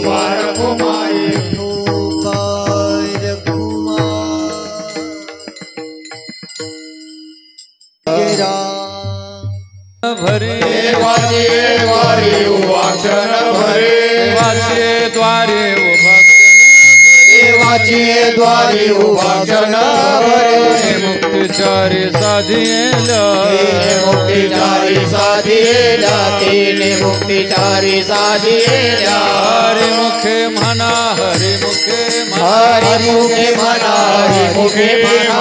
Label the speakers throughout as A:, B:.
A: बारकुमाई
B: भरे
A: देवाचे द्वारे उभाक्षण भरे
B: देवाचे द्वारे
A: देवाचे द्वारे उभाक्षण भरे
B: मुक्तिचारी साधिला
A: मुक्तिचारी साधिला तिने मुक्तिचारी साधिला
B: हरि मुखे म्हणा हरि मुखे
A: हरि मुखे म्हणा हरि मुखे म्हणा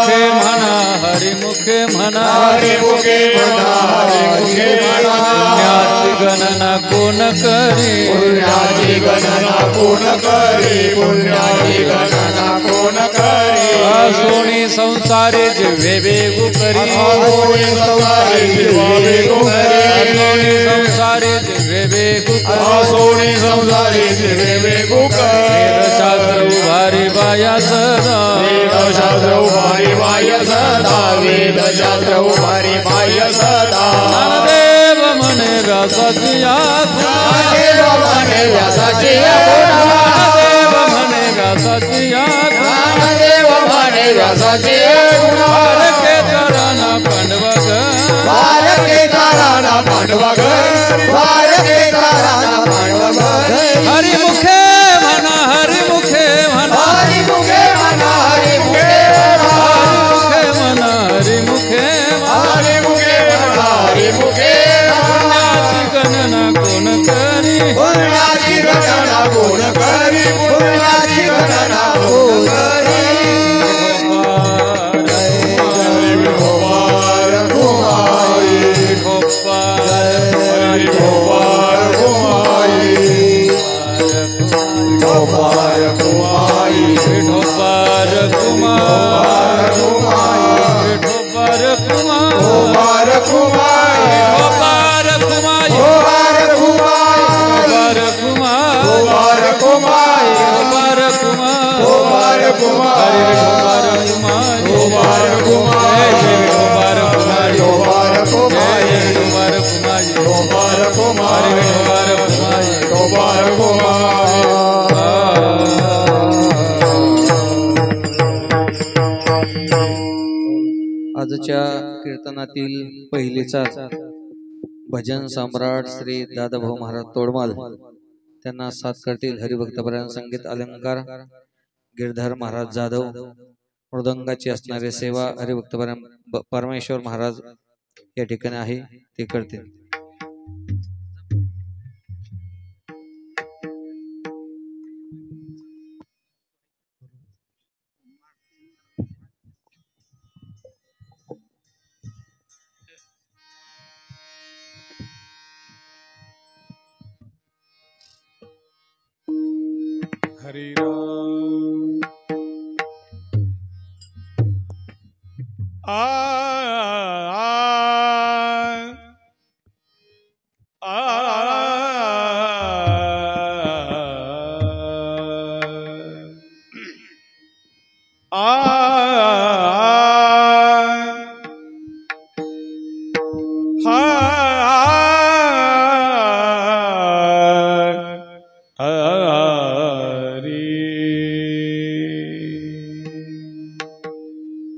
B: हरि म्हणा हरि मुखे म्हणा
A: हरि मुखे म्हणा हरि मुखे म्हणा
B: पुण्याची गणना कोण करी
A: पुण्याची गणना कोण करी पुण्याची गणना कोण करी
B: सोनी संसारे जिवे वेगू करी
A: सोनी संसारे जिवे वेगू करी
B: सोनी संसारे जिवे वेगू
A: सोनी संसारे जिवे वेगू करी
B: शास्त्र उभारी बाया सदा
A: वेदशास्त्र उभारी बाह्य सदा वेदशास्त्र उभारी बाह्य सदा
B: ज्ञानदेव म्हणे व्यासाची आज्ञा
A: देव म्हणे व्यासाची आज्ञा
B: देव म्हणे व्यासाची आज्ञा
A: देव म्हणे व्यासाची आज्ञा
B: बालके चरणा पांडवग
A: बालके चरणा पांडवग बालके चरणा पांडवग
B: हरि मुखे म्हणा हरि मुखे म्हणा
A: हरि मुखे म्हणा हरि मुखे
B: म्हणा हरि मुखे
A: हरि मुखे म्हणा हरि मुखे
B: पुण्याची गणना कोण करी
A: पुण्याची गणना कोण करी पुण्याची गणना कोण करी
B: आजच्या कीर्तनातील पहिलीचा भजन सम्राट श्री दादाभाऊ महाराज तोडमाल त्यांना साथ करतील हरिभक्तपरायण संगीत अलंकार गिरधर महाराज जाधव मृदंगाची असणारे सेवा हरिभक्तपरायण परमेश्वर महाराज या ठिकाणी आहे ते करतील।
C: हरि राम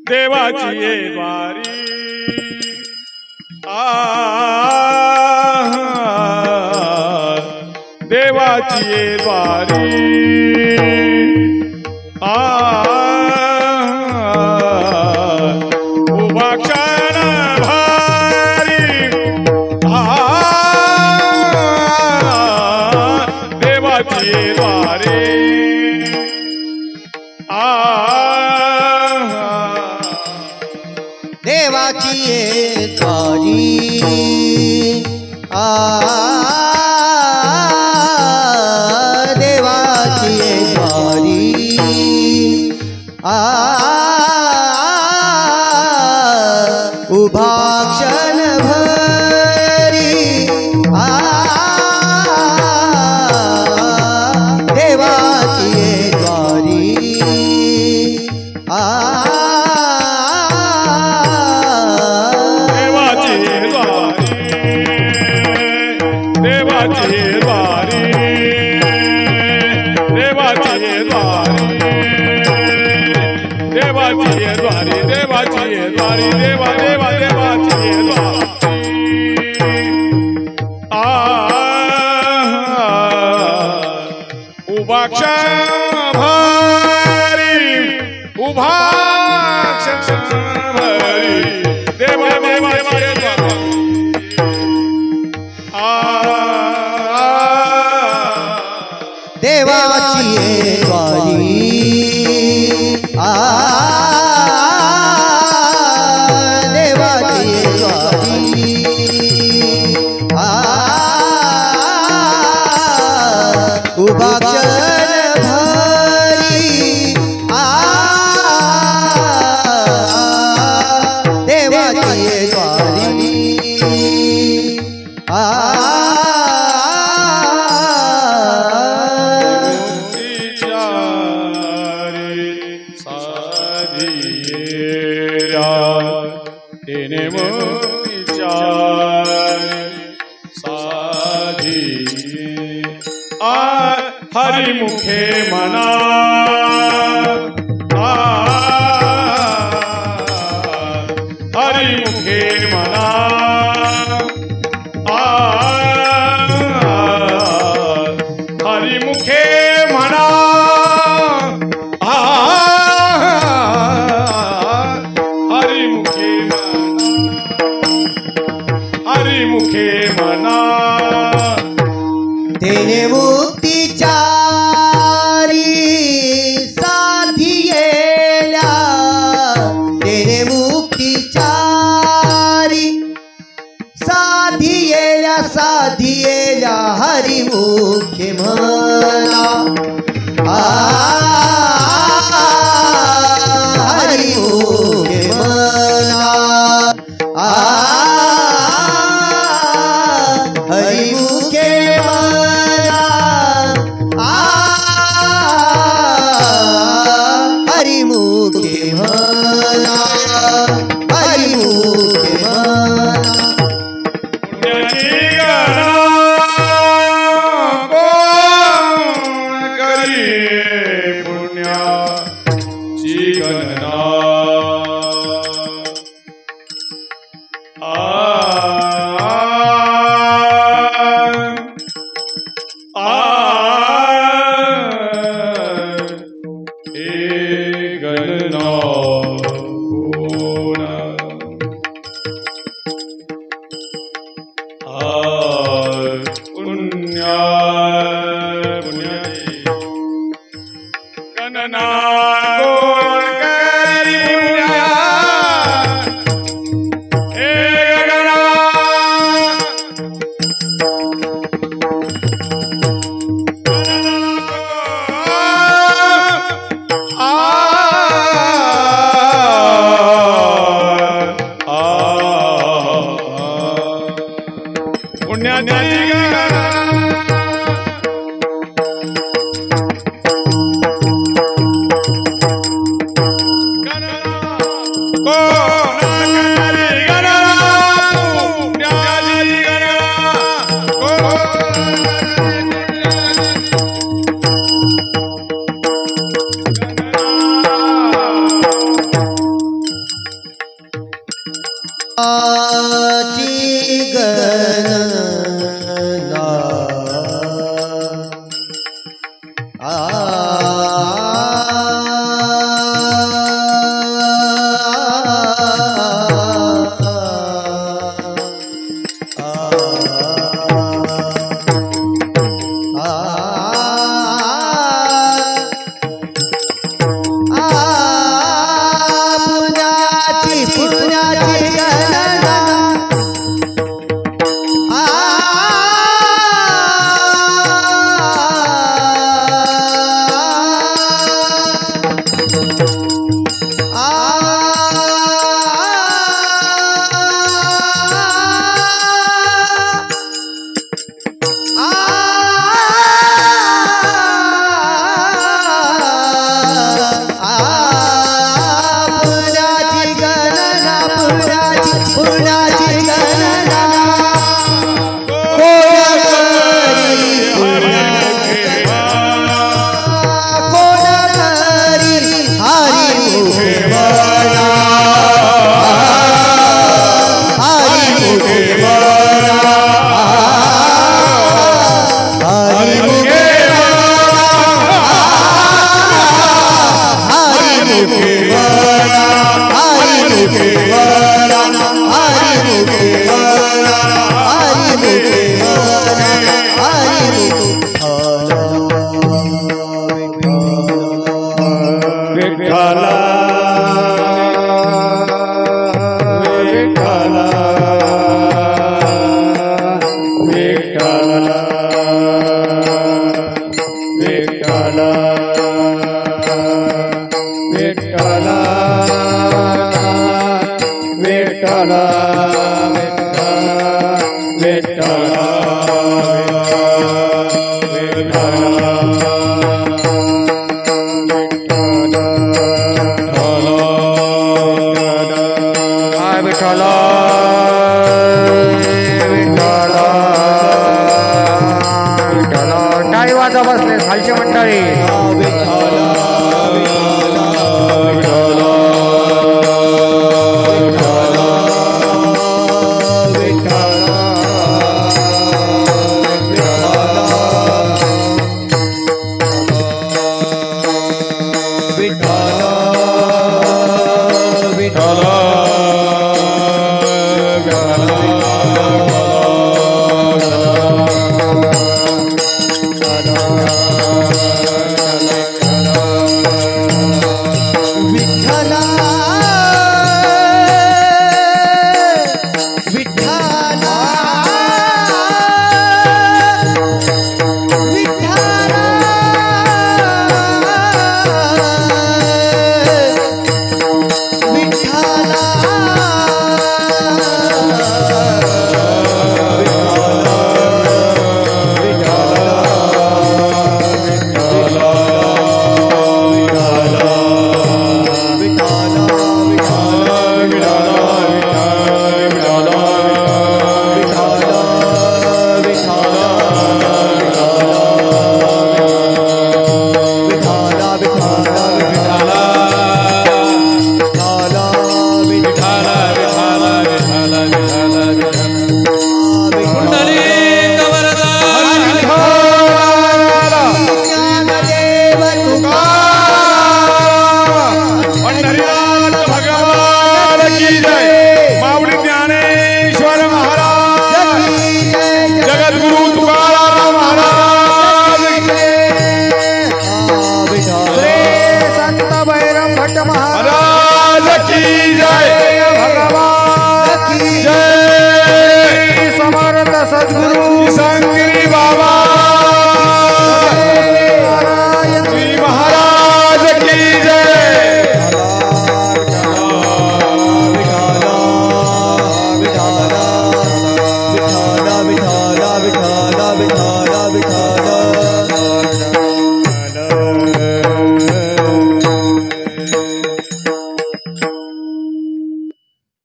C: देवाची ये वारी देवाची ये वारी उभा क्षण भारी देवाची ये वारी
D: देवाची ये द्वारी देवाची ये द्वारी उभा क्षण भरी देवाची ये द्वारी
C: उभा क्षण भरी उभा क्षण भरी देवा देवाची
D: देवाची ये द्वारी देवाची ये द्वारी उभा क्षण भरी देवाची ये द्वारी
C: हरि मुखे मना हरि मुखे मना हरि मुखे मना हरि मुखे हरि मुखे मना
D: तेने मुक्तीचारी साधियेला तेने मुक्तीचारी साधियेला हरि मुखे म्हणा हरि मुखे म्हणा हरि मुखे हरि मुखे म्हणा हरि मुखे म्हणा
C: पुण्याची गणना कोण करी पुण्याची गणना
B: टाळी वाजा बसले खालची मंडळी.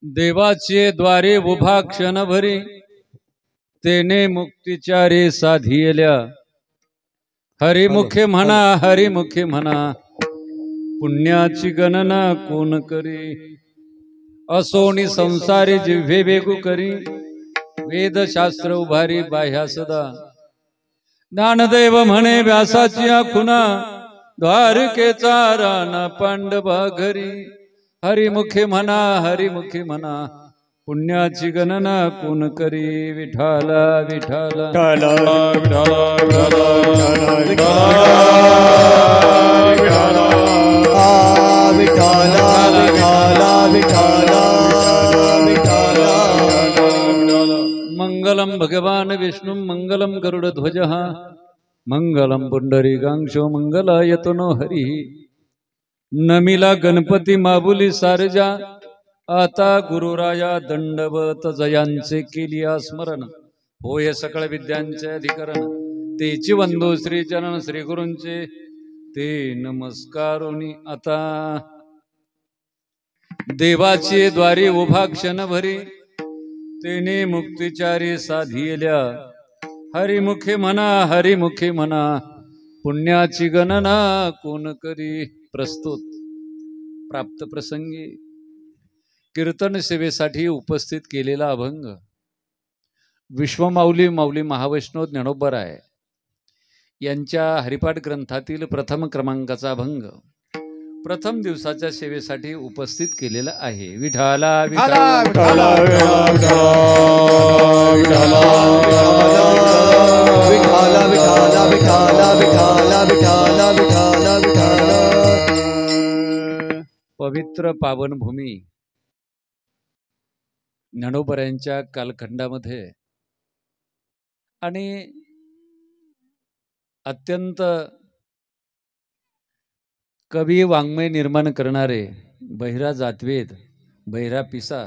E: देवाचे द्वारे उभा क्षणभरी तेने मुक्तिचारे साधियल्या. हरिमुखे म्हणा हरिमुखे म्हणा पुण्याची गणना कोण करी. असोनी संसारी जिव्हे वेगू करी वेदशास्त्र उभारी बाह्या सदा. ज्ञानदेव म्हणे व्यासाची खुना द्वारकेचा राणा पांडवा घरी. हरिमुखे म्हणा हरिमुखे म्हणा पुण्याची गणना कोण करी. विठाला विठाला मंगलम भगवान विष्णु मंगलम गरुडध्वज मंगलम पुंडरीकाक्षो मंगलायतो नो हरी. नमिला गणपती माबुली सारजा आता गुरुराया दंडवत जयांचे केली स्मरण. होय सकळ विद्यांचे अधिकरण तेची वंदो श्री चरण श्री गुरूंचे ते नमस्कारोनी. आता देवाचे द्वारी उभा क्षण भरी तेने मुक्तिचारी साधियल्या. हरिमुखे म्हणा हरिमुखे म्हणा पुण्याची गणना कोण करी. प्रस्तुत प्राप्त प्रसंगी कीर्तन सेवेसाठी उपस्थित केलेला अभंग विश्वमाऊली माऊली महावैष्णव ज्ञानोबराय यांच्या हरिपाठ ग्रंथातील प्रथम क्रमांकाचा अभंग प्रथम दिवसाच्या सेवेसाठी उपस्थित केलेला आहे. विठाला विठाला विठाला
D: विठाला विठाला विठाला विठाला विठाला विठाला.
E: पवित्र पावनभूमी ज्ञानोबरायांच्या कालखंडामध्ये आणि अत्यंत कवी वाङ्मय निर्माण करणारे बहिरा जातवेद बहिरा पिसा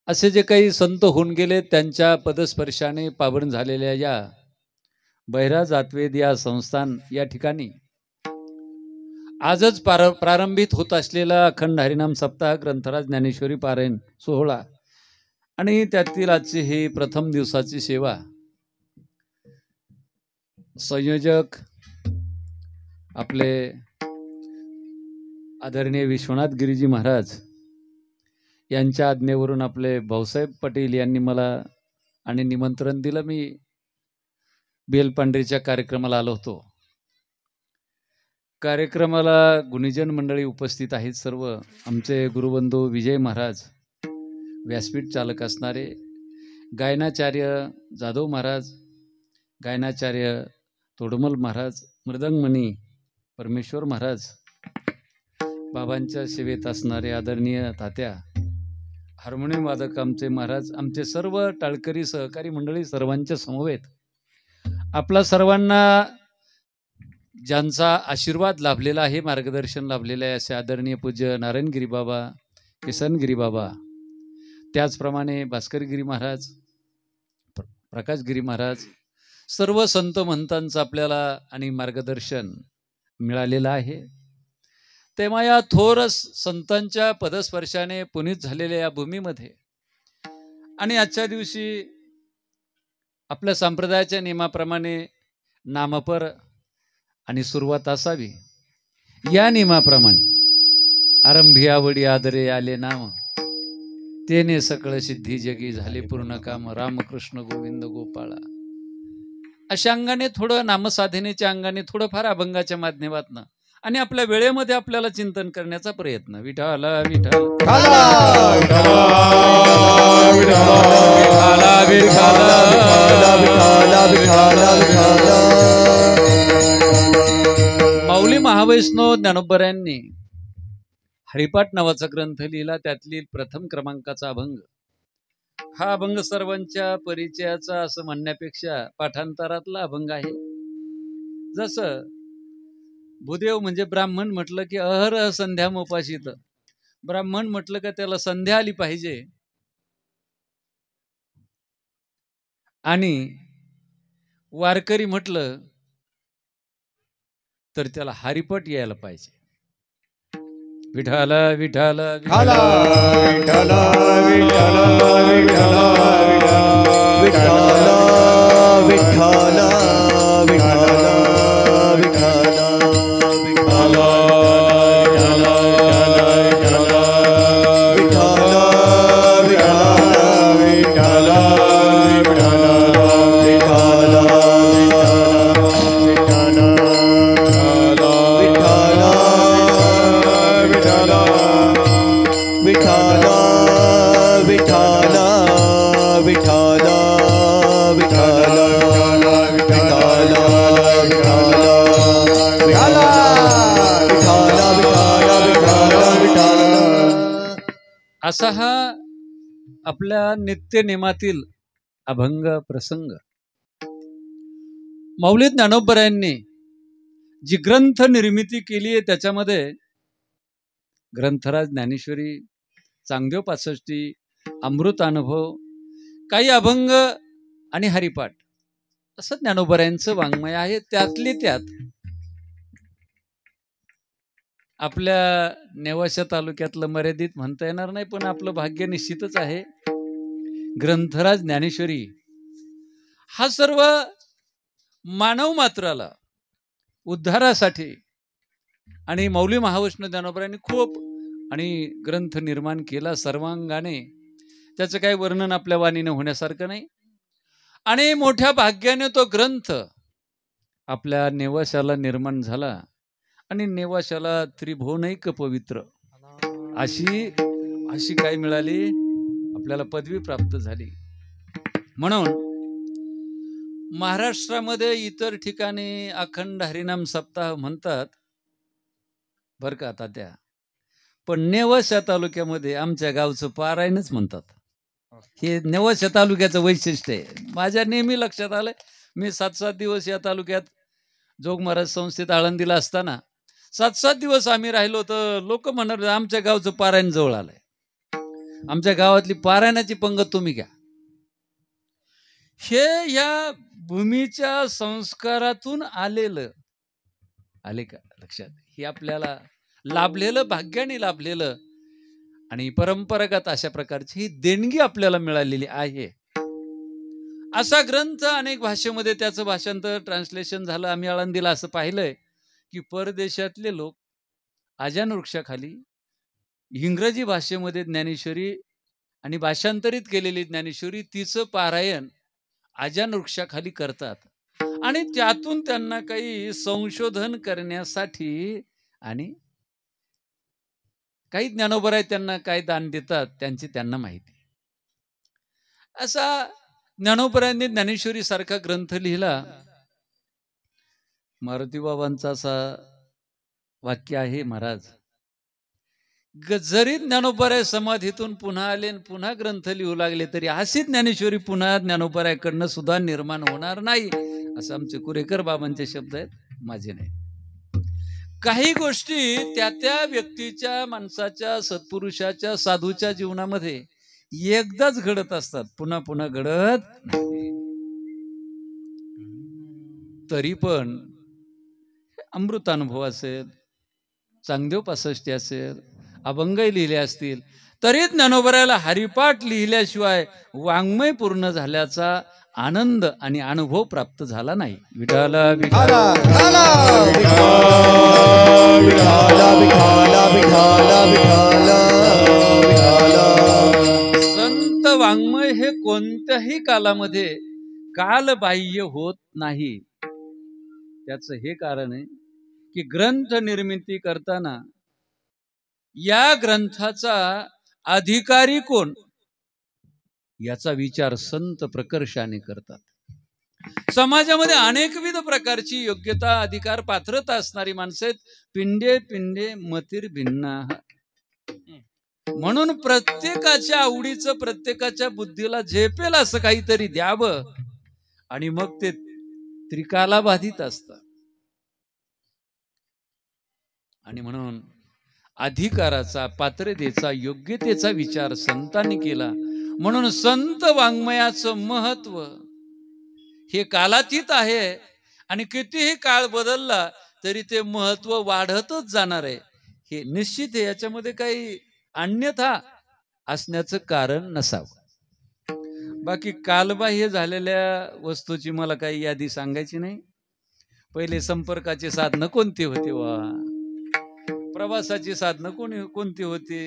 E: असे जे काही संत होऊन गेले त्यांच्या पदस्पर्शाने पावन झालेल्या या बहिरा जातवेद या संस्थान या ठिकाणी आजच प्रारंभित होत असलेला अखंड हरिनाम सप्ताह ग्रंथराज ज्ञानेश्वरी पारायण सोहळा आणि त्यातील आजची ही प्रथम दिवसाची सेवा संयोजक आपले आदरणीय विश्वनाथ गिरीजी महाराज यांच्या आज्ञेवरून आपले भाऊसाहेब पटेल यांनी मला आणि निमंत्रण दिलं. मी बेलपांढरीच्या कार्यक्रमाला आलो होतो. कार्यक्रमाला गुणीजन मंडळी उपस्थित आहेत. सर्व आमचे गुरुबंधू विजय महाराज व्यासपीठ चालक असणारे, गायनाचार्य जाधव महाराज, गायनाचार्य तोडमल महाराज, मृदंगमणी परमेश्वर महाराज, बाबांच्या सेवेत असणारे आदरणीय तात्या, हार्मोनियम वादक आमचे महाराज, आमचे सर्व टाळकरी सहकारी मंडळी सर्वांच्या समवेत आपला सर्वांना ज्यांचा आशीर्वाद लाभलेला आहे, मार्गदर्शन लाभलेलं आहे असे आदरणीय पूज्य नारायणगिरी बाबा, किसनगिरी बाबा, त्याचप्रमाणे भास्करगिरी महाराज, प्रकाशगिरी महाराज, सर्व संत महंतांचं आपल्याला आणि मार्गदर्शन मिळालेलं आहे. तेव्हा या थोर संतांच्या पदस्पर्शाने पुनीत झालेल्या या भूमीमध्ये आणि आजच्या दिवशी आपल्या संप्रदायाच्या नियमाप्रमाणे नामपर आणि सुरुवात असावी या नियमाप्रमाणे आरंभी आवडी आदरे आले नाम तेने सकळ सिद्धी जगी झाले पूर्ण काम रामकृष्ण गोविंद गोपाळा. अशा अंगाने थोडं नामसाधनेच्या अंगाने थोडंफार अभंगाच्या माध्यमातून आणि आपल्या वेळेमध्ये आपल्याला चिंतन करण्याचा प्रयत्न. विठ्ठल विठ्ठल माऊली महावैष्णव ज्ञानोबरायांनी हरिपाठ नावाचा ग्रंथ लिहिला. त्यातली प्रथम क्रमांकाचा अभंग. हा अभंग सर्वांच्या परिचयाचा असं म्हणण्यापेक्षा पाठांतरातला अभंग आहे. जसं भूदेव म्हणजे ब्राह्मण म्हटलं की अहरह संध्या मोपाशीत, ब्राह्मण म्हटलं का त्याला संध्या आली पाहिजे आणि वारकरी म्हटलं तर त्याला हरिपट यायला पाहिजे. विठ्ठल विठ्ठल
D: विठ्ठल विठ्ठल विठ्ठल विठ्ठल विठ्ठल
E: असा हा आपल्या नित्य नेमातील अभंग प्रसंग. माऊली ज्ञानोबरायांनी जी ग्रंथ निर्मिती केली आहे त्याच्यामध्ये ग्रंथराज ज्ञानेश्वरी, चांगदेव पासष्टी, अमृत अनुभव, काही अभंग आणि हरिपाठ असं ज्ञानोबरायांचं वाङ्मय आहे. त्यातली त्यात आपल्या नेवाशा तालुक्यातलं मर्यादित म्हणता येणार नाही, पण आपलं भाग्य निश्चितच आहे. ग्रंथराज ज्ञानेश्वरी हा सर्व मानव मात्राला उद्धारासाठी आणि माऊली महावैष्णव ज्ञानोबरायांनी खूप आणि ग्रंथ निर्माण केला सर्वांगाने. त्याचं काही वर्णन आपल्या वाणीनं होण्यासारखं नाही. आणि मोठ्या भाग्याने तो ग्रंथ आपल्या नेवाशाला निर्माण झाला आणि नेवाशाला त्रिभुवनैक पवित्र अशी काय मिळाली, आपल्याला पदवी प्राप्त झाली. म्हणून महाराष्ट्रामध्ये इतर ठिकाणी अखंड हरिनाम सप्ताह म्हणतात बर का तात्या, पण नेवाशा तालुक्यामध्ये आमच्या गावचं पारायणच म्हणतात. हे नेवाशा तालुक्याचं वैशिष्ट्य आहे. माझ्या नेहमी लक्षात आलंय. मी 7-7 दिवस या तालुक्यात जोग महाराज संस्थेत आळंदीला असताना 7-7 दिवस आम्ही राहिलो तर लोक म्हणत आमच्या गावचं पारायण जवळ आलंय. आमच्या गावातली पारायणाची पंगत तुम्ही घ्या. हे या भूमीच्या संस्कारातून आलेलं, आले का लक्षात? हे आपल्याला लाभलेलं, भाग्याने लाभलेलं आणि परंपरागत अशा प्रकारची ही देणगी आपल्याला मिळालेली आहे. असा ग्रंथ अनेक भाषेमध्ये त्याचं भाषांतर, ट्रान्सलेशन झालं. आम्ही आळंदीला असं पाहिलंय की परदेशातले लोक आजान वृक्षाखाली इंग्रजी भाषेमध्ये ज्ञानेश्वरी आणि भाषांतरित केलेली ज्ञानेश्वरी तिचं पारायण आजान वृक्षाखाली करतात आणि त्यातून त्यांना काही संशोधन करण्यासाठी आणि काही ज्ञानोबराय त्यांना काय दान देतात त्यांची त्यांना माहिती. असा ज्ञानोबरायांनी ज्ञानेश्वरी सारखा ग्रंथ लिहिला. मारुती बाबांचा असा वाक्य आहे, महाराज जरी ज्ञानोबराय समाधीतून पुन्हा आले आणि पुन्हा ग्रंथ लिहू लागले तरी अशी ज्ञानेश्वरी पुन्हा ज्ञानोबरायकडनं सुद्धा निर्माण होणार नाही, असं आमचे कुरेकर बाबांचे शब्द आहेत, माझे नाही. काही गोष्टी त्या त्या व्यक्तीच्या, माणसाच्या, सत्पुरुषाच्या, साधूच्या जीवनामध्ये एकदाच घडत असतात, पुन्हा पुन्हा घडत नाही. तरी पण अमृतानुभव असेल, चांगदेव 65 असेल, अभंग लिहिले असतील, तरी ज्ञानोबरायाला हरिपाठ लिहिल्याशिवाय वाङ्मय पूर्ण झाल्याचा आनंद आणि अनुभव प्राप्त झाला नाही. विठाला विठाला संत वाङ्मय हे कोणत्याही कालामध्ये कालबाह्य होत नाही. त्याचं हे कारण आहे की ग्रंथ निर्मिती करताना या ग्रंथाचा अधिकारी कोण याचा विचार संत प्रकर्षाने करतात. समाजामध्ये अनेकविध प्रकारची योग्यता, अधिकार, पात्रता असणारी माणसं आहेत. पिंडे पिंडे मतीर भिन्ना, म्हणून प्रत्येकाच्या आवडीचं, प्रत्येकाच्या बुद्धीला झेपेल असं काहीतरी द्यावं आणि मग ते त्रिकाला बाधित असतात. आणि म्हणून अधिकाराचा, पात्रतेचा, योग्यतेचा विचार संतांनी केला. म्हणून संत वाङ्मयाचं महत्व हे कालातीत आहे आणि कितीही काळ बदलला तरी ते महत्व वाढतच जाणार आहे, हे निश्चित आहे. याच्यामध्ये काही अन्यथा असण्याचं कारण नसावं. बाकी कालबाह्य झालेल्या वस्तूची मला काही यादी सांगायची नाही. पहिले संपर्काचे साधनं कोणते होते वा, प्रवासाची साधनं कोणती होती,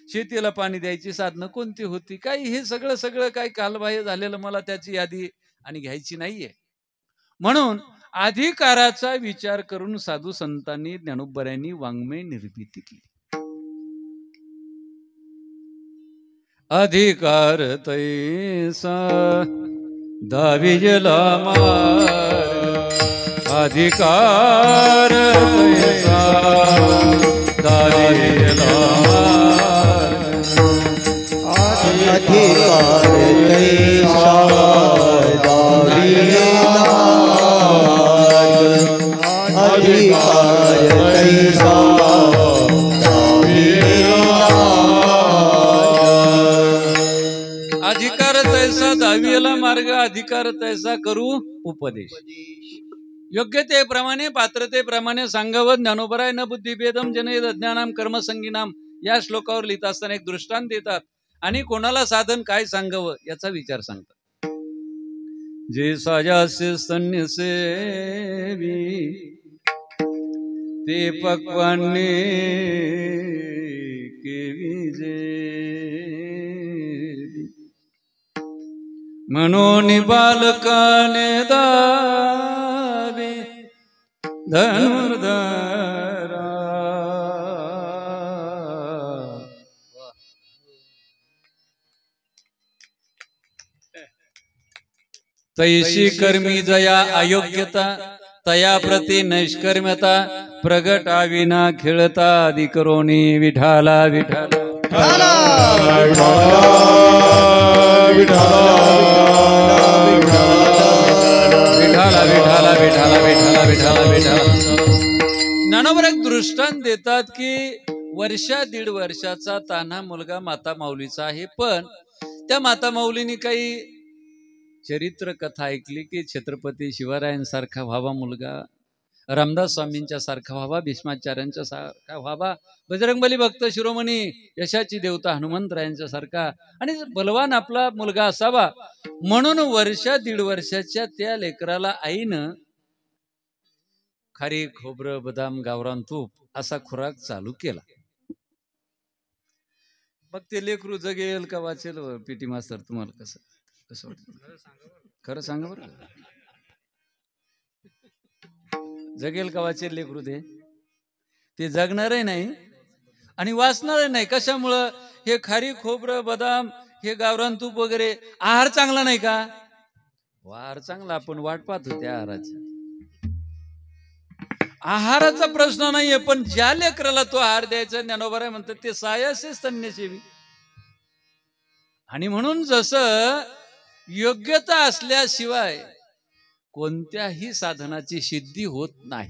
E: शेतीला पाणी द्यायची साधनं कोणती होती, काही हे सगळं काही कालबाह्य झालेलं मला त्याची यादी आणि घ्यायची नाहीये. म्हणून अधिकाराचा विचार करून साधू संतांनी, ज्ञानोबरायांनी वाङ्मय निर्मिती केली. अधिकार तैसा दाविजला मार, अधिकार तैसा दाविजला मार,
D: अधिकार तैसा दाविजला मार, अधिकार तैसा
E: अधिकार तैसा दाविला मार्ग, अधिकार तैसा करू उपदेश. योग्यतेप्रमाणे, पात्रतेप्रमाणे सांगावं. ज्ञानोबराय न बुद्धिभेदम जनयेद अज्ञानाम कर्मसंगीनाम या श्लोकावर लिहित असताना एक दृष्टांत देतात आणि कोणाला साधन काय सांगावं याचा विचार सांगतात. जे साजासे स्तन्य सेवी ते पक्वाने केवी जे, म्हणून बालकाने दावे धनुर्धरा. तैशी कर्मी जया अयोग्यता, तया प्रती नैष्कर्म्यता, प्रगटाविना खेळता अधिकरोणी. विठाला विठाला विठाला विठाला विठाला विठाला विठाला विठाला. ज्ञानोबर एक दृष्टांत देतात की वर्षा 1.5 वर्षाचा तान्हा मुलगा माता माऊलीचा आहे. पण त्या माता माऊलीने काही चरित्र कथा ऐकली की छत्रपती शिवरायांसारखा व्हावा मुलगा, रामदास स्वामींच्या सारखा व्हावा, भीष्माचार्यांच्या सारखा व्हावा, बजरंगबली भक्त शिरोमणी यशाची देवता हनुमंतरायांच्या सारखा आणि बलवान आपला मुलगा असावा. म्हणून वर्षा 1.5 वर्षाच्या त्या लेकराला आईनं खारी, खोबरं, बदाम, गावरान तूप असा खुराक चालू केला. मग ते लेकरू जगेल का वाचेल? पीटी मास्तर तुम्हाला कसं कसं वाटतं? खरं सांगा बरं. जगेल का वाचेल लेकरू? ते जगणारही नाही आणि वाचणारही नाही. कशामुळं? हे खारी, खोबरं, बदाम, हे गावरान तूप वगैरे आहार चांगला नाही का? आहार चांगला, आपण वाट पाहतो त्या आहाराची. आहाराचा प्रश्न नाहीये, पण ज्या लेकराला तो आहार द्यायचा ज्ञानोबा राय म्हणतात ते सायासे स्तन्यसेवी. आणि म्हणून जसं योग्यता असल्याशिवाय कोणत्याही साधनाची सिद्धी होत नाही.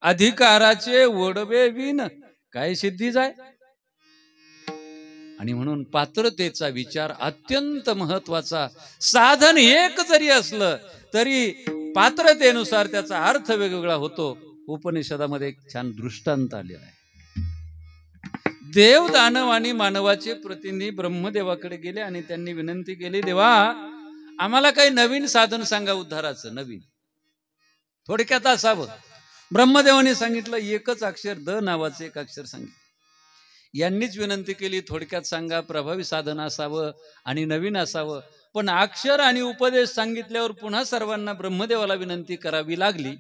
E: अधिकाराचे वडवे विण काय सिद्धी जाय. आणि म्हणून पात्रतेचा विचार अत्यंत महत्वाचा. साधन एक जरी असलं तरी पात्रतेनुसार त्याचा अर्थ वेगवेगळा होतो. उपनिषदामध्ये एक छान दृष्टांत आलेला आहे. देव, दानव आणि मानवाचे प्रतिनिधी ब्रह्मदेवाकडे गेले आणि त्यांनी विनंती केली, देवा आम्हाला काही नवीन साधन सांगा उद्धाराचं, नवीन थोडक्यात असावं. ब्रह्मदेवाने सांगितलं एकच अक्षर, द नावाचं एक अक्षर सांगितलं. यांनीच विनंती केली थोडक्यात सांगा, प्रभावी साधन असावं आणि नवीन असावं. पण अक्षर आणि उपदेश सांगितल्यावर पुन्हा सर्वांना ब्रह्मदेवाला विनंती करावी लागली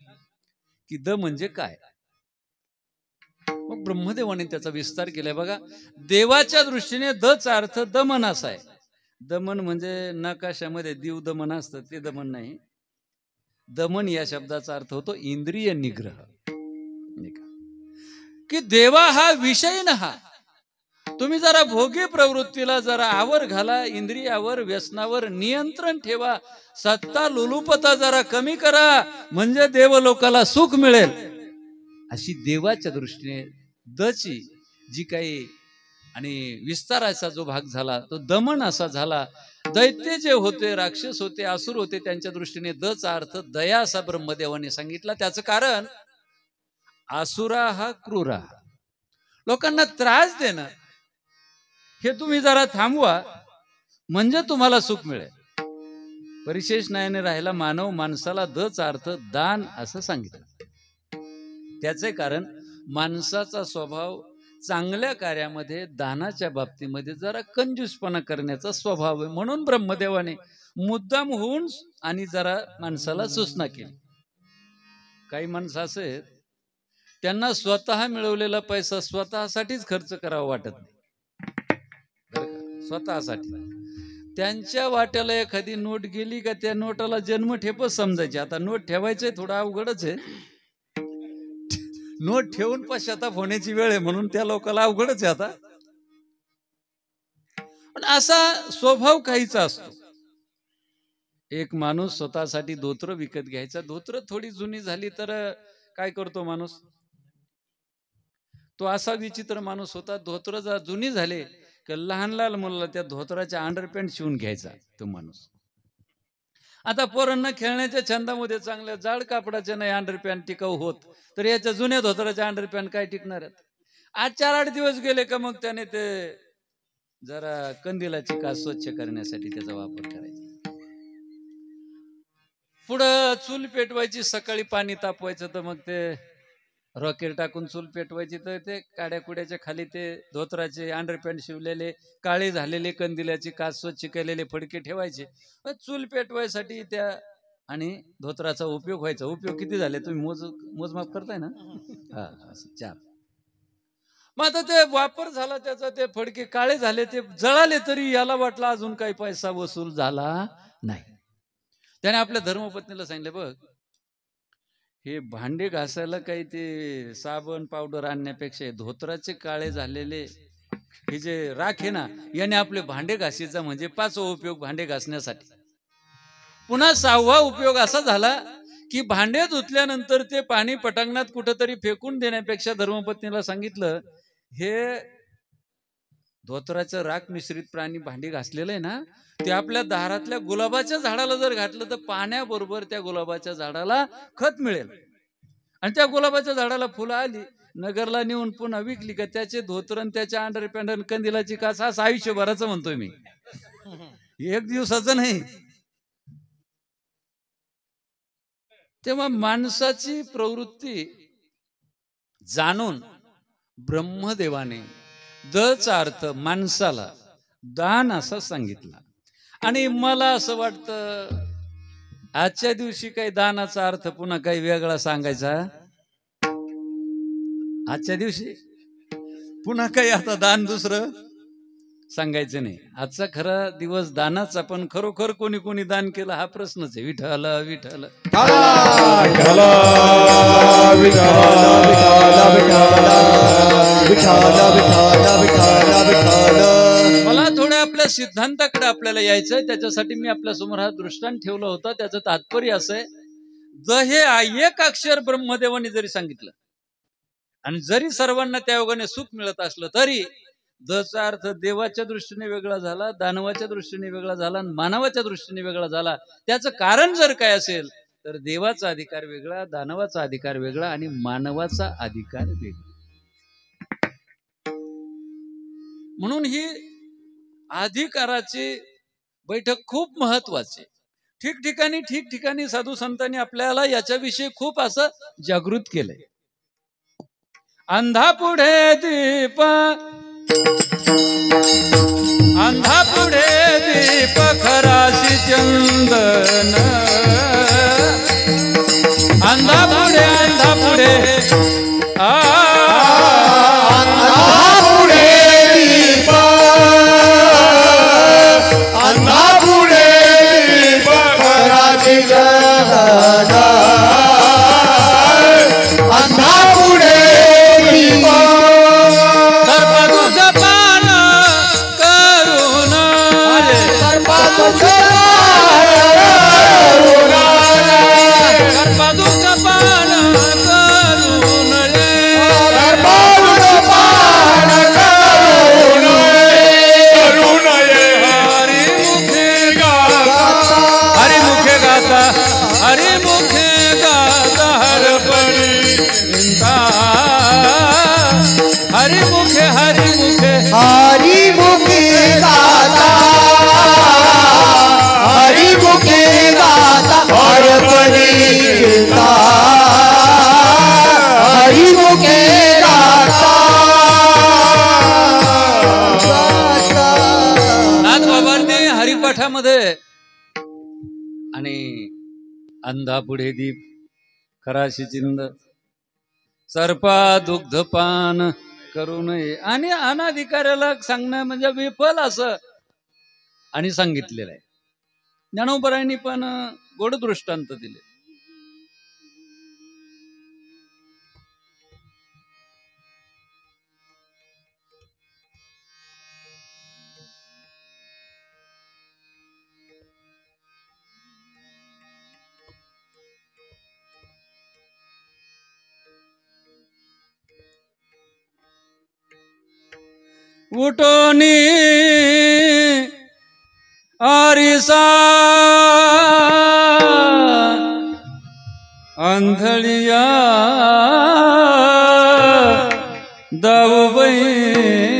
E: की द म्हणजे काय. मग ब्रह्मदेवाने त्याचा विस्तार केलाय बघा. देवाच्या दृष्टीने दचा अर्थ दमन असा आहे. दमन म्हणजे नकाशामध्ये दीव दमन असतं ते दमन नाही. दमन या शब्दाचा अर्थ होतो इंद्रिय निग्रह. की देवा हा विषय नहा. तुम्ही जरा भोगी प्रवृत्तीला जरा आवर घाला, इंद्रियावर, व्यसनावर नियंत्रण ठेवा, सत्ता लुलुपता जरा कमी करा, म्हणजे देवलोकाला सुख मिळेल. अशी देवाच्या दृष्टीने दची जी काही आणि विस्ताराचा जो भाग झाला तो दमन असा झाला. दैत्य जे होते, राक्षस होते, असुर होते, त्यांच्या दृष्टीने दचा अर्थ दया असा ब्रह्मदेवाने सांगितला. त्याचं कारण असुरा हा क्रूरा, लोकांना त्रास देणं, हे तुम्ही जरा थांबवा म्हणजे तुम्हाला सुख मिळेल. परिशेष न्यायाने राहिला मानव, माणसाला दचा अर्थ दान असं सांगितलं. त्याचे कारण माणसाचा स्वभाव चांगल्या कार्यामध्ये, दानाच्या बाबतीमध्ये जरा कंजूसपणा करण्याचा स्वभाव आहे. म्हणून ब्रह्मदेवाने मुद्दाम होऊन आणि जरा माणसाला सूचना केली. काही माणसं असे आहेत, त्यांना स्वतः मिळवलेला पैसा स्वतःसाठीच खर्च करावा वाटत नाही. स्वतःसाठी त्यांच्या वाट्याला एखादी नोट गेली का त्या नोटाला जन्म ठेपच समजायची. आता नोट ठेवायचंय थोडं अवघडच आहे. नोट ठेवून पश्चाताप होण्याची वेळ आहे, म्हणून त्या लोकांना अवघडच आहे. आता पण असा स्वभाव काहीचा असतो. एक माणूस स्वतःसाठी धोत्र विकत घ्यायचा. धोत्र थोडी जुनी झाली तर काय करतो माणूस? तो असा विचित्र माणूस होता, धोत्र जर जुनी झाले की लहान लहान मुलाला त्या धोत्राच्या अंडरपॅन्ट शिवून घ्यायचा तो माणूस. आता पोरांना खेळण्याच्या छंदामध्ये चांगल्या जाड कापडाच्या नाही अंडरपॅन्ट टिकाऊ होत, तर याच्या जुन्या धोत्राच्या अंडरपॅन्ट काय टिकणार आहेत? आज 4-8 दिवस गेले का मग त्याने ते जरा कंदिलाची कास स्वच्छ करण्यासाठी त्याचा वापर करायचा. पुढं चूल पेटवायची, सकाळी पाणी तापवायचं, तर मग ते रॉकेट टाकून चूल पेटवायची, तर ते काड्या कुड्याच्या खाली ते धोत्राचे अंडरपॅन्ट शिवलेले काळे झालेले कंदिलाची कास स्वच्छ केलेले फडके ठेवायचे. चूल पेटवायसाठी त्या आणि धोत्राचा उपयोग व्हायचा. उपयोग किती झाले तुम्ही मोजमाप करताय ना? हा, 4. मग आता ते वापर झाला त्याचा, ते फडके काळे झाले, ते जळाले, तरी याला वाटलं अजून काही पैसा वसूल झाला नाही. त्याने आपल्या धर्मपत्नीला सांगितलं, बघ हे भांडे घासायला काही ते साबण पावडर आणण्यापेक्षा धोत्राचे काळे झालेले हे जे राख आहे ना, याने आपले भांडे घासायचा, म्हणजे 5वा उपयोग भांडे घासण्यासाठी. पुन्हा 6वा उपयोग असा झाला की भांडे धुतल्यानंतर ते पाणी पटांगणात कुठंतरी फेकून देण्यापेक्षा धर्मपत्नीला सांगितलं, हे धोतराचं राख मिश्रित प्राणी भांडी घासलेलं आहे ना, ते आपल्या दारातल्या गुलाबाच्या झाडाला जर घातलं तर पाण्याबरोबर त्या गुलाबाच्या झाडाला खत मिळेल, आणि त्या गुलाबाच्या झाडाला फुलं आली, नगरला नेऊन पुन्हा विकली का त्याचे धोतरन त्याच्या अंडरपॅन्ट कंदिलाची कास असं आयुष्यभराचं म्हणतोय मी, एक दिवसाचं नाही. तेव्हा माणसाची प्रवृत्ती जाणून ब्रह्मदेवाने दचा अर्थ माणसाला दान असा सांगितला. आणि मला असं वाटतं आजच्या दिवशी काही दानाचा अर्थ पुन्हा काही वेगळा सांगायचा, आजच्या दिवशी पुन्हा काही आता दान दुसरं सांगायचं नाही. आजचा खरा दिवस दानाचा, पण खरोखर कोणी कोणी दान केलं हा प्रश्नच आहे. विठ्ठल विठ्ठल मला थोड्या आपल्या सिद्धांताकडे आपल्याला यायचंय, त्याच्यासाठी मी आपल्या समोर हा दृष्टांत ठेवला होता. त्याचं तात्पर्य असं आहे, ज हे एक अक्षर ब्रह्मदेवाने जरी सांगितलं आणि जरी सर्वांना त्या योगाने सुख मिळत असलं तरी दचा अर्थ देवाच्या दृष्टीने वेगळा झाला, दानवाच्या दृष्टीने वेगळा झाला आणि मानवाच्या दृष्टीने वेगळा झाला. त्याचं कारण जर काय असेल तर देवाचा अधिकार वेगळा, दानवाचा अधिकार वेगळा आणि मानवाचा अधिकार वेगळा. म्हणून ही अधिकाराची बैठक खूप महत्वाची. ठिकठिकाणी साधू संतांनी आपल्याला याच्याविषयी खूप असं जागृत केलंय. अंधा पुढे दीप, अंधा पुढे दीप खराशी चंदन, अंधा पुढे मध्ये आणि अंधा पुढे दीप खराशी चिंद, सर्पा दुग्धपान करू नये, आणि अनाधिकाऱ्याला सांगणं म्हणजे विफल असं आणि सांगितलेलं आहे. ज्ञानोबरायांनी पण गोड दृष्टांत दिले. उठोनी आरिसा अंधळिया दाऊबैसा,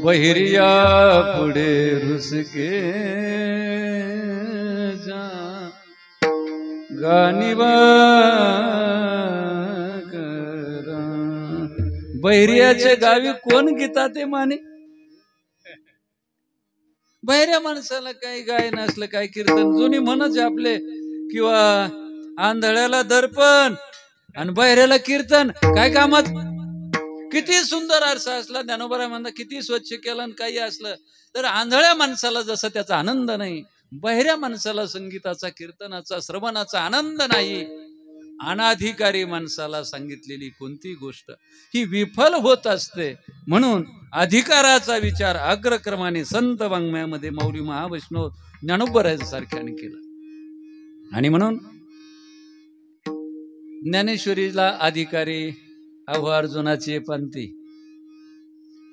E: बहिरिया पुढे रुसके जा गानिबा. बहिर्याच्या गावी कोण गीता ते माने? बहिऱ्या माणसाला काही गाय नसलं काय कीर्तन, जुनी म्हणच आपले, किंवा आंधळ्याला दर्पण आणि बहिऱ्याला कीर्तन, काय कामात? किती सुंदर आरसा असला, ज्ञानोबा म्हणता किती स्वच्छ केलं आणि काही असलं तर आंधळ्या माणसाला जसा त्याचा आनंद नाही, बहिऱ्या माणसाला संगीताचा कीर्तनाचा श्रवणाचा आनंद नाही, अनाधिकारी माणसाला सांगितलेली कोणती गोष्ट ही विफल होत असते. म्हणून अधिकाराचा विचार अग्रक्रमाने संत वाङ्मयामध्ये माऊली महावैष्णव ज्ञानोबरायांसारख्याने केला. आणि म्हणून ज्ञानेश्वरीला अधिकारी अहो अर्जुनाची पंथी,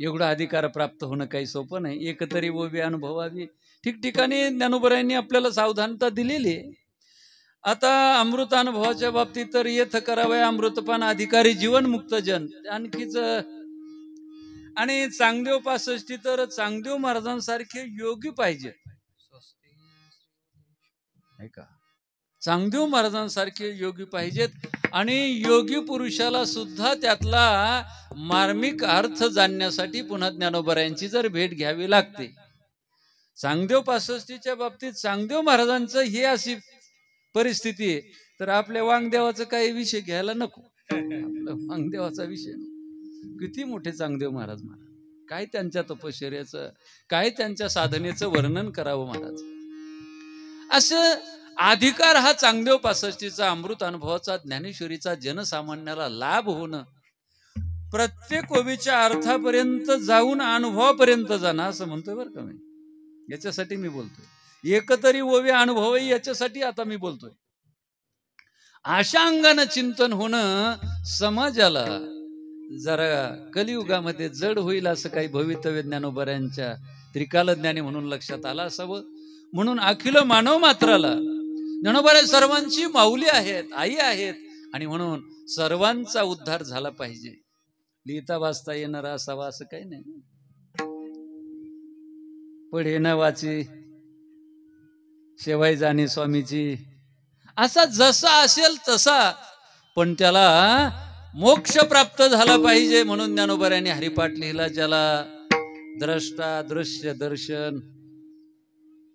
E: एवढा अधिकार प्राप्त होणं काही सोपं नाही. एकतरी ओवी अनुभवावी. ठिकठिकाणी ज्ञानोबरायांनी आपल्याला सावधानता दिलेली आहे. आता अमृतानुभवाच्या बाबतीत तर येथ करावय अमृतपान अधिकारी जीवन मुक्त जन, आणखीच आणि चांगदेव 65 तर चांगदेव महाराजांसारखे योगी पाहिजे. ऐका, चांगदेव महाराजांसारखे योगी पाहिजेत. आणि योगी पुरुषाला सुद्धा त्यातला मार्मिक अर्थ जाणण्यासाठी पुन्हा ज्ञानोबरायांची जर भेट घ्यावी लागते. चांगदेव 65च्या बाबतीत चांगदेव महाराजांचं हे अशी परिस्थिती आहे, तर आपल्या वांगदेवाचा काही विषय घ्यायला नको. आपल्या वांगदेवाचा विषय नको. किती मोठे चांगदेव महाराज, काय त्यांच्या तपश्चर्याचं, काय त्यांच्या साधनेचं वर्णन करावं महाराज. असं अधिकार हा चांगदेव 65चा अमृत अनुभवाचा ज्ञानेश्वरीचा जनसामान्याला लाभ होणं, प्रत्येक ओवीच्या अर्थापर्यंत जाऊन अनुभवापर्यंत जाणं, असं म्हणतोय बरं का मी. याच्यासाठी मी बोलतोय. एकतरी ओवी अनुभव याच्यासाठी आता मी बोलतोय. अशा अंगानं चिंतन होणं समाजाला जरा कलियुगामध्ये जड होईल असं काही भवितव्य ज्ञानोबरायांच्या त्रिकालज्ञानी म्हणून लक्षात आलं असावं. म्हणून अखिल मानव मात्राला ज्ञानोबराय सर्वांची माऊली आहेत, आई आहेत. आणि म्हणून सर्वांचा उद्धार झाला पाहिजे. लिहिता वाचता येणारा असावा असं काही नाही. पढे न वाची शेवाई जाणे स्वामीची, असा जसा असेल तसा, पण त्याला मोक्ष प्राप्त झाला पाहिजे. म्हणून ज्ञानोबरायांनी हरिपाठ लिहिला, ज्याला द्रष्टा दृश्य दर्शन,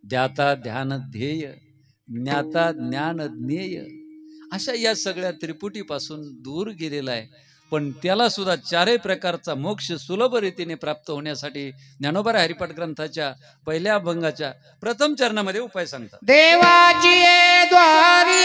E: ध्याता ध्यान ध्येय, ज्ञाता ज्ञान ज्ञेय, अशा या सगळ्या त्रिपुटीपासून दूर गेलेला आहे. पण त्याला सुद्धा चारही प्रकारचा मोक्ष सुलभ रीतीने प्राप्त होण्यासाठी ज्ञानोबराय हरिपाठ ग्रंथाच्या पहिल्या अभंगाच्या प्रथम चरणामध्ये उपाय सांगतात.
A: देवाची द्वारी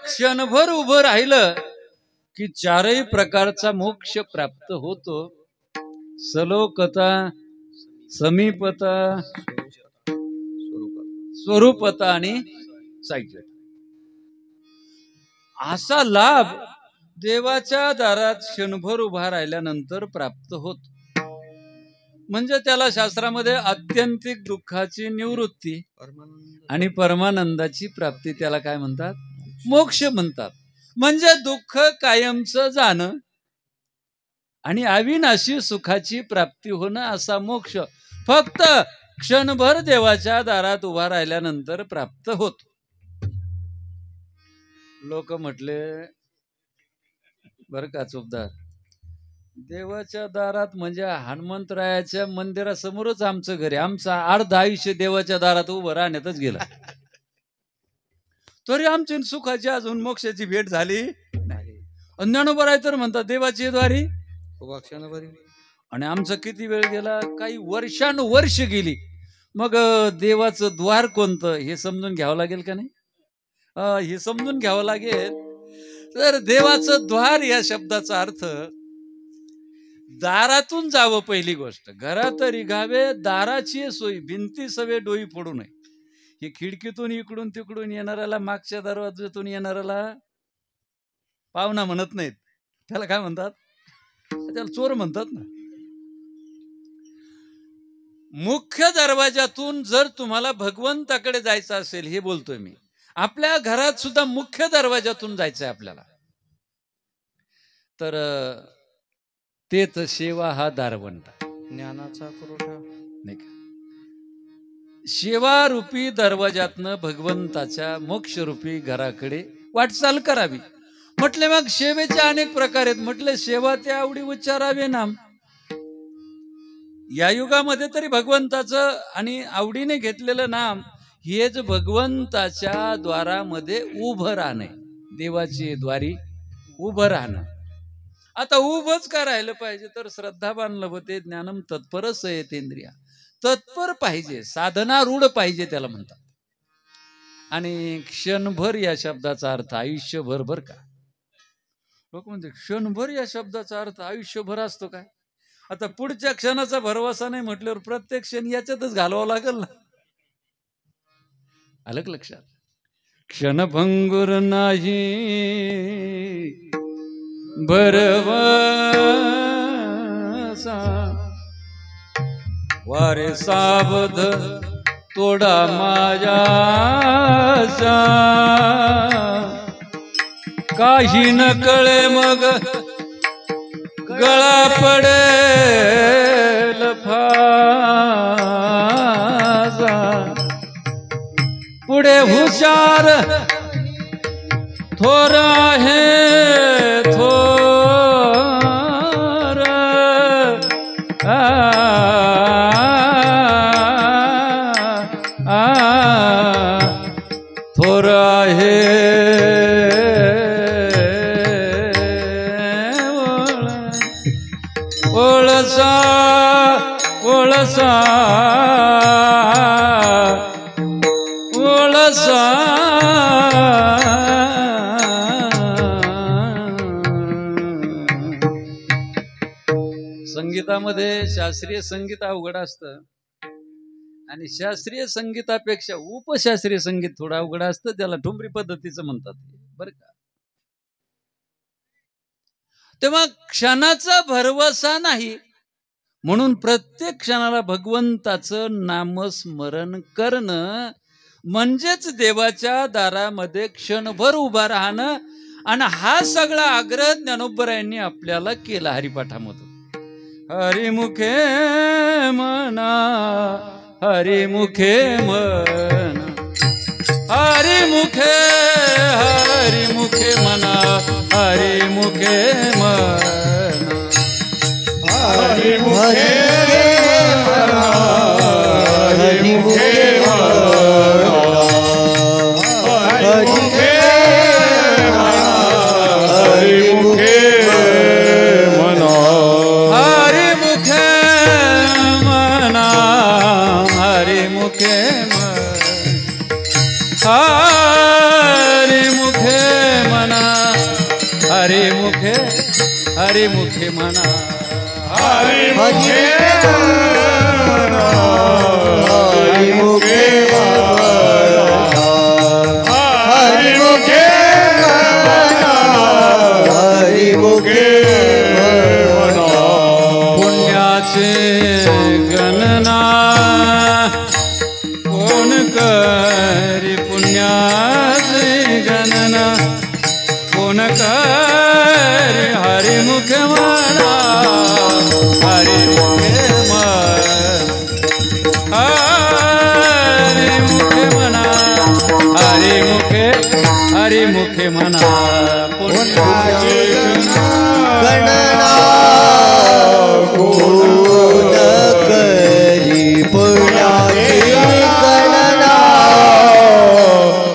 E: क्षणभर उभं राहिलं की चारही प्रकारचा मोक्ष प्राप्त होतो. सलोकता, समीपता, स्वरूपता आणि साहित्य. असा लाभ देवाच्या दारात क्षणभर उभा राहिल्यानंतर प्राप्त होत. म्हणजे त्याला शास्त्रामध्ये आत्यंतिक दुःखाची निवृत्ती आणि परमानंदाची प्राप्ती त्याला काय म्हणतात? मोक्ष म्हणतात. म्हणजे दुःख कायमचं जाणं आणि अविनाशी सुखाची प्राप्ती होणं असा मोक्ष फक्त क्षणभर देवाच्या दारात उभा राहिल्यानंतर प्राप्त होत. लोक म्हटले बर का चोपदार, देवाच्या दारात म्हणजे हनुमंतरायाच्या मंदिरासमोरच आमचं घर आहे, आमचं अर्ध आयुष्य देवाच्या दारात उभं राहण्यातच गेलं, तरी आमची सुखाची अजून मोक्षाची भेट झाली नाही. ज्ञानोबा राय तर म्हणतात देवाची द्वारी आणि आमचा किती वेळ गेला? काही वर्षानुवर्ष गेली. मग देवाचं द्वार कोणतं हे समजून घ्यावं लागेल का नाही? हे समजून घ्यावं लागेल. तर देवाचं द्वार या शब्दाचा अर्थ दारातून जावं. पहिली गोष्ट, घरात रिघावे दाराची सोयी, भिंती सवे डोई फोडू नये. हे खिडकीतून इकडून तिकडून येणाऱ्याला, मागच्या दरवाज्यातून येणाऱ्याला पाहुणा म्हणत नाहीत, त्याला काय म्हणतात? त्याला चोर म्हणतात ना. मुख्य दरवाजातून जर तुम्हाला भगवंताकडे जायचं असेल, हे बोलतोय मी, आपल्या घरात सुद्धा मुख्य दरवाजातून जायचंय आपल्याला, तर तेच सेवा हा दारवंटा,
B: ज्ञानाचा पुरवठा
E: नाही का? सेवा रूपी दरवाजातनं भगवंताच्या मोक्षरूपी घराकडे वाटचाल करावी. म्हटले मग सेवेचे अनेक प्रकार आहेत. म्हटले सेवा त्या आवडी उच्चारावे नाम. या युगामध्ये तरी भगवंताचं आणि आवडीने घेतलेलं नाम हेच भगवंताच्या द्वारामध्ये उभं राहणे, देवाची द्वारी उभं राहणं. आता उभंच का राहिलं पाहिजे? तर श्रद्धावान लभते ज्ञानम तत्परच येतेंद्रिया. तत्पर पाहिजे, साधनारूढ पाहिजे त्याला म्हणतात. आणि क्षणभर या शब्दाचा अर्थ आयुष्यभर. बर का, लोक म्हणते क्षणभर या शब्दाचा अर्थ आयुष्यभर असतो काय? आता पुढच्या क्षणाचा भरवसा नाही म्हटल्यावर प्रत्येक क्षण याच्यातच घालवावं लागेल ना. आलं लक्षात? क्षणभंगुर नाही भरवसा, वारे सावध तोडा माझ्याचा. काही न कळे मग गळा पडेल फासा. पुढे हुशार थोर आहे थोर, थोर आहे ओळसा ओळसा ओळसा. संगीतामध्ये शास्त्रीय संगीत अवघड असतं आणि शास्त्रीय संगीतापेक्षा उपशास्त्रीय संगीत थोडं अवघड असतं. त्याला ठुमरी पद्धतीचं म्हणतात, बरं का. तेव्हा क्षणाचा भरवसा नाही, म्हणून प्रत्येक क्षणाला भगवंताचं नामस्मरण करणं म्हणजेच देवाच्या दारामध्ये क्षणभर उभा राहणं. आणि हा सगळा आग्रह ज्ञानोबरायांनी आपल्याला केला हरिपाठामधून. हरिमुखे म्हणा हरिमुखे म्हणा, हरिमुखे हरिमुखे म्हणा, हरिमुखे म्हणा,
A: हरिमुखे म्हणा, हरिमुखे म्हणा, हरिमुखे म्हणा, हरिमुखे म्हणा,
E: हरिमुखे म्हणा, हरिमुखे हरिमुखे म्हणा, हरिमुखे हरिमुखे म्हणा,
A: हरिमुखे म्हणा, हरिमुखे म्हणा.
E: मुखे म्हणा हरी मुखे हरी मुखे म्हणा हरी मुखे म्हणा
A: पुण्याची
D: गणना कोण करी पुण्याची गणना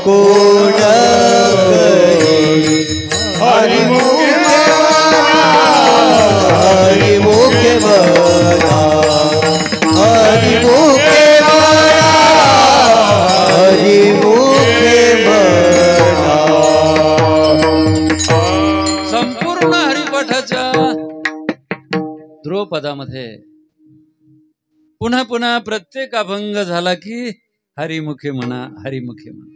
D: कोण करी हरिमुखे म्हणा हरिमुखे म्हणा हरिमुखे म्हणा.
E: संपूर्ण हरिपाठाच्या ध्रुवपदामध्ये पुन्हा पुन्हा प्रत्येक अभंग झाला की हरिमुखे म्हणा हरिमुखे म्हणा.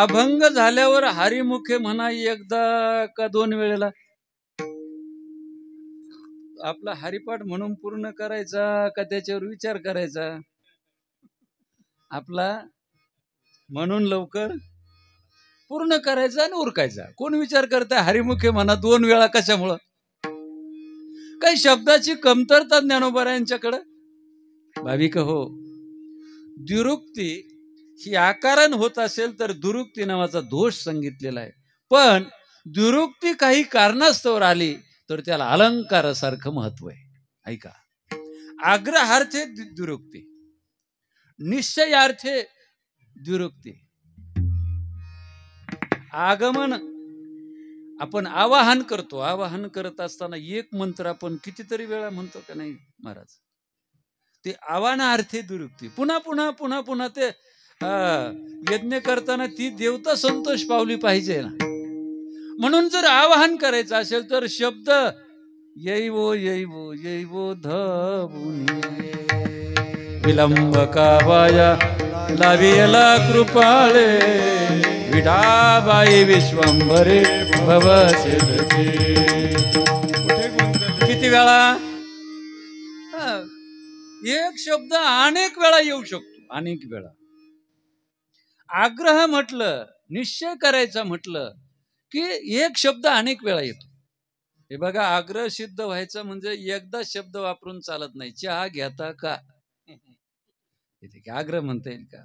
E: अभंग झाल्यावर हरिमुखे म्हणा एकदा का दोन वेळेला आपला हरिपाठ म्हणून पूर्ण करायचा का त्याच्यावर विचार करायचा. आपला म्हणून लवकर पूर्ण करायचा आणि उरकायचा. कोण विचार करताय हरिमुखे म्हणा दोन वेळा कशामुळं. काही शब्दाची कमतरता ज्ञानोबा यांच्याकडं. भाविक हो, द्विरुक्ती ही आकारान होत असेल तर दुरुक्ती नावाचा दोष सांगितलेला आहे. पण द्विरुक्ती काही कारणास्तव आली तर त्याला अलंकारासारखं महत्व आहे. ऐका, आग्रहार्थे द्विरुक्ती, निश्चयार्थे द्विरुक्ती. आगमन आपण आवाहन करतो, आवाहन करत असताना एक मंत्र आपण कितीतरी वेळा म्हणतो का नाही महाराज. ते आवाहनार्थे दुरुक्ती. पुन्हा पुन्हा पुन्हा पुन्हा ते यज्ञ करताना ती देवता संतोष पावली पाहिजे ना. म्हणून जर आवाहन करायचं असेल तर शब्द येईवो येईवो येईवो धबुनी विलंब का वाया लावियला कृपाळे विडाबाई विश्वंभरे भवसिद्धि. किती वेळा एक शब्द अनेक वेळा येऊ शकतो, अनेक वेळा. आग्रह म्हटलं, निश्चय करायचा म्हटलं की एक शब्द अनेक वेळा येतो. हे बघा, आग्रह सिद्ध व्हायचा म्हणजे एकदा शब्द वापरून चालत नाही. चहा घेता का, इथे आग्रह म्हणता येईल का.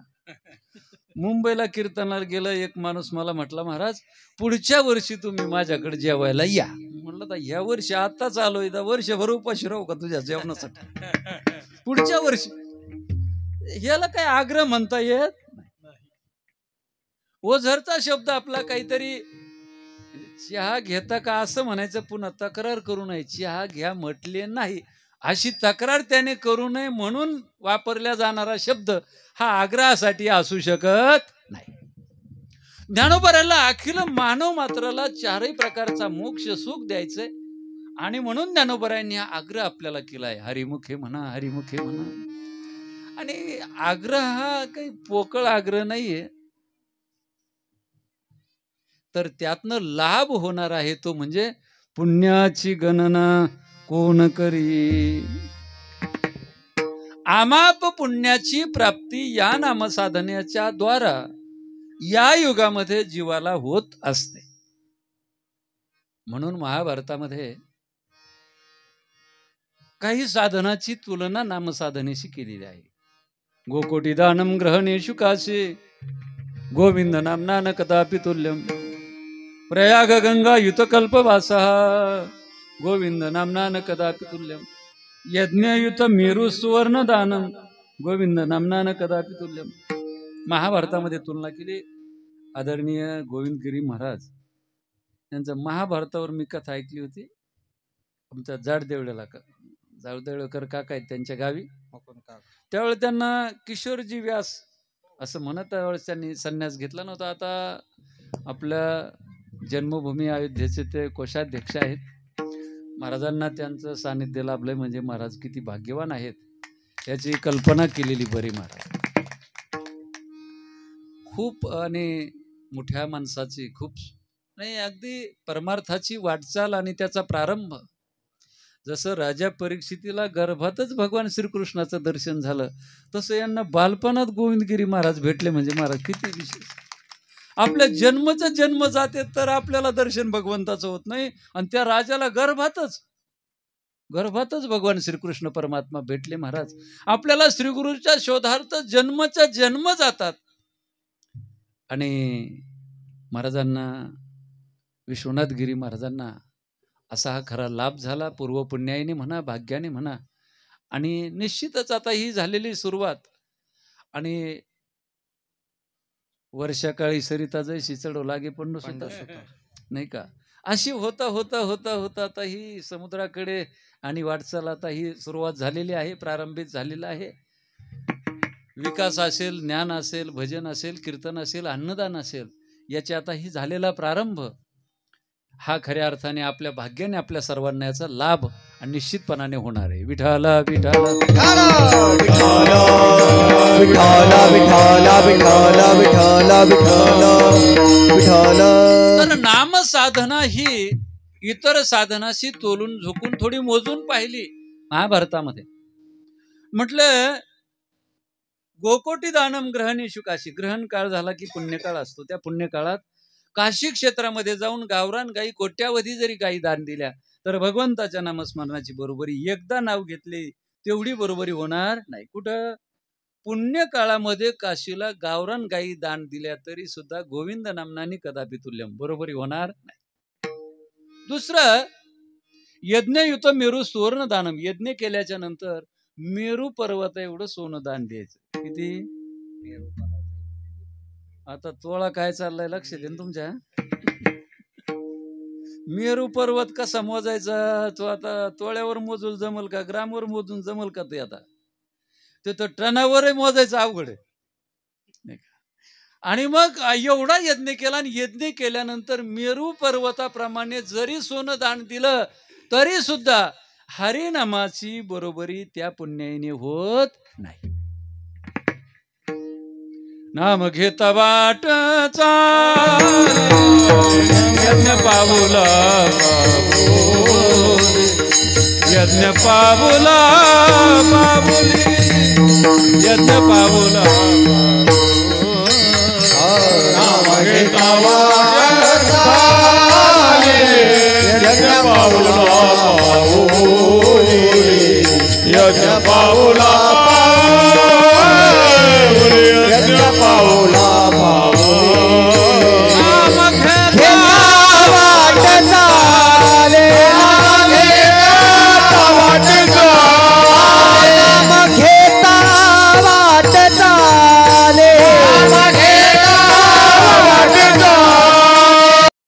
E: मुंबईला कीर्तनाला गेलं, एक माणूस मला म्हटला महाराज पुढच्या वर्षी तुम्ही माझ्याकडे जेवायला या. म्हणलं तर ह्या वर्षी आताच आलोय, वर्षभर उपाशी राहू का तुझ्या जेवणासाठी. पुढच्या वर्षी ह्याला काय आग्रह म्हणता येत नाही. ओझरता शब्द आपला काहीतरी चहा घेता का असं म्हणायचं, पुन्हा तक्रार करू नये. चहा घ्या म्हटले नाही अशी तक्रार त्याने करू नये म्हणून वापरला जाणारा शब्द हा आग्रहासाठी असू शकत नाही. ज्ञानोबाराला अखिल मानव मात्राला चारही प्रकारचा मोक्ष सुख द्यायचंय आणि म्हणून ज्ञानोबारांनी हा आग्रह आपल्याला केलाय. हरिमुखे म्हणा हरिमुखे म्हणा. आणि आग्रह हा काही पोकळ आग्रह नाहीये, तर त्यातनं लाभ होणार आहे तो म्हणजे पुण्याची गणना कोण करी. आमाप पुण्याची प्राप्ती या नामसाधनेच्या द्वारा या युगामध्ये जीवाला होत असते. म्हणून महाभारतामध्ये काही साधनाची तुलना नामसाधनेशी केलेली आहे. गोकोटी दानम ग्रहणेषु काशी गोविंद नामना न कदापि तुल्यम प्रयाग गंगा युतकल्पवासः गोविंद नामना न कदापि तुल्यम यज्ञयुत मेरु सुवर्ण दानम गोविंद नामना न कदापि तुल्यम. महाभारतामध्ये तुलना केली. आदरणीय गोविंदगिरी महाराज यांचं महाभारतावर मी कथा ऐकली होती. आमच्या जाडदेवळेकर काका आहेत त्यांच्या गावी. त्यावेळी त्यांना किशोरजी व्यास असं म्हणत त्यावेळेस त्यांनी संन्यास घेतला नव्हता. आता आपल्या जन्मभूमी अयोध्येचे ते कोषाध्यक्ष आहेत. महाराजांना त्यांचं सानिध्य लाभलंय म्हणजे महाराज किती भाग्यवान आहेत याची कल्पना केलेली बरी. महाराज खूप आणि मोठ्या माणसाची खूप नाही अगदी परमार्थाची वाटचाल आणि त्याचा प्रारंभ. जसं राजा परीक्षितीला गर्भातच भगवान श्रीकृष्णाचं दर्शन झालं तसं यांना बालपणात गोविंदगिरी महाराज भेटले म्हणजे महाराज किती विशेष. आपल्या जन्मच जन्म जाते तर आपल्याला दर्शन भगवंताचं होत नाही. आणि त्या राजाला गर्भातच भगवान श्रीकृष्ण परमात्मा भेटले. महाराज आपल्याला श्रीगुरूच्या शोधार्थ जन्मच्या जन्म जातात. आणि महाराजांना, विश्वनाथगिरी महाराजांना असा हा खरा लाभ झाला, पूर्वपुण्याने म्हणा, भाग्याने म्हणा. आणि निश्चितच आता ही झालेली सुरुवात. आणि वर्षाकाळी सरिता जैशी चढो लागे पंडू सुद्धा नाही का, अशी होता होता होता होता आता ही समुद्राकडे आणि वाटचाल आता ही सुरुवात झालेली आहे, प्रारंभित झालेला आहे. विकास असेल, ज्ञान असेल, भजन असेल, कीर्तन असेल, अन्नदान असेल, याचे आता ही झालेला प्रारंभ हा खऱ्या अर्थाने आपल्या भाग्याने आपल्या सर्वांना याचा लाभ आणि निश्चितपणाने होणार आहे. विठाला विठाला
D: विठाला विठाला विठाला विठाला विठाला विठाला.
E: तर नाम साधना ही इतर साधनाशी तोलून झोकून थोडी मोजून पाहिली महाभारतामध्ये. म्हटलं गोकोटी दानम ग्रहणेषु काशी. ग्रहण काळ झाला की पुण्यकाळ असतो. त्या पुण्यकाळात काशी क्षेत्रामध्ये जाऊन गावरान गायी कोट्यावधी जरी गायी दान दिल्या तर भगवंताच्या नामस्मरणाची बरोबरी, एकदा नाव घेतले तेवढी बरोबरी होणार नाही. कुठं? पुण्यकाळामध्ये काशीला गावरान गायी दान दिल्या तरी सुद्धा गोविंद नामनानी कदापि तुल्यम, बरोबरी होणार नाही. दुसरं, यज्ञयुत मेरू सुवर्ण दानम. यज्ञ केल्याच्या नंतर मेरू पर्वत एवढं सोनं दान द्यायचं. किती? मेरू पर्वत. आता तोळा काय चाललाय लक्ष दे तुमच्या. मेरू पर्वत कसा मोजायचा? तो आता तोळ्यावर मोजून जमल का? ग्रामवर मोजून जमल का? ते आता ते तर टनावर मोजायचं अवघड आहे. आणि मग एवढा यज्ञ केला आणि यज्ञ केल्यानंतर मेरू पर्वताप्रमाणे जरी सोनं दान दिलं तरी सुद्धा हरिनामाची बरोबरी त्या पुण्याईने होत नाही. नाम घेता वाटचा यज्ञ पावला यज्ञ पावला पावली यज्ञ पावला
A: नाम घेता वाटचा यज्ञ पावला पावली यज्ञ पावला